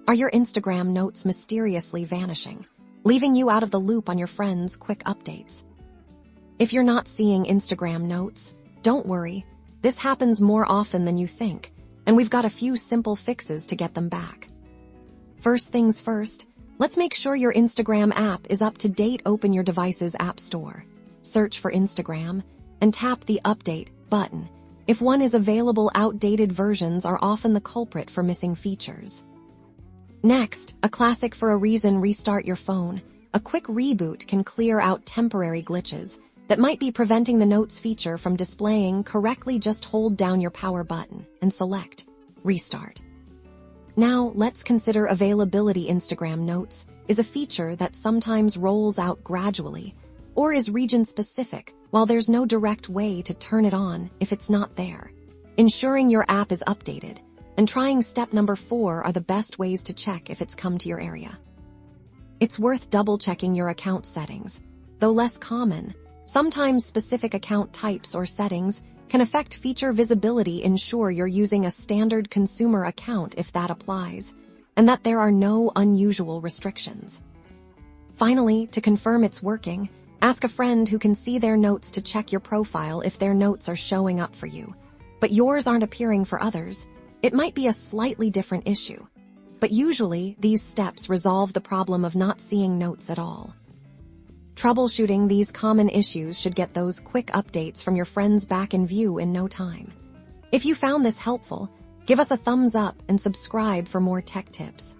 Are your Instagram notes mysteriously vanishing, leaving you out of the loop on your friends' quick updates? If you're not seeing Instagram notes, don't worry. This happens more often than you think, and we've got a few simple fixes to get them back. First things first, let's make sure your Instagram app is up to date. Open your device's app store, search for Instagram, and tap the Update button. If one is available, outdated versions are often the culprit for missing features. Next, a classic for a reason, restart your phone. A quick reboot can clear out temporary glitches that might be preventing the Notes feature from displaying correctly. Just hold down your power button and select Restart. Now, let's consider availability. Instagram Notes is a feature that sometimes rolls out gradually or is region-specific, while there's no direct way to turn it on if it's not there. Ensuring your app is updated and trying step number 4 are the best ways to check if it's come to your area. It's worth double-checking your account settings. Though less common, sometimes specific account types or settings can affect feature visibility. Ensure you're using a standard consumer account if that applies, and that there are no unusual restrictions. Finally, to confirm it's working, ask a friend who can see their notes to check your profile. If their notes are showing up for you, but yours aren't appearing for others, it might be a slightly different issue. But usually, these steps resolve the problem of not seeing notes at all. Troubleshooting these common issues should get those quick updates from your friends back in view in no time. If you found this helpful, give us a thumbs up and subscribe for more tech tips.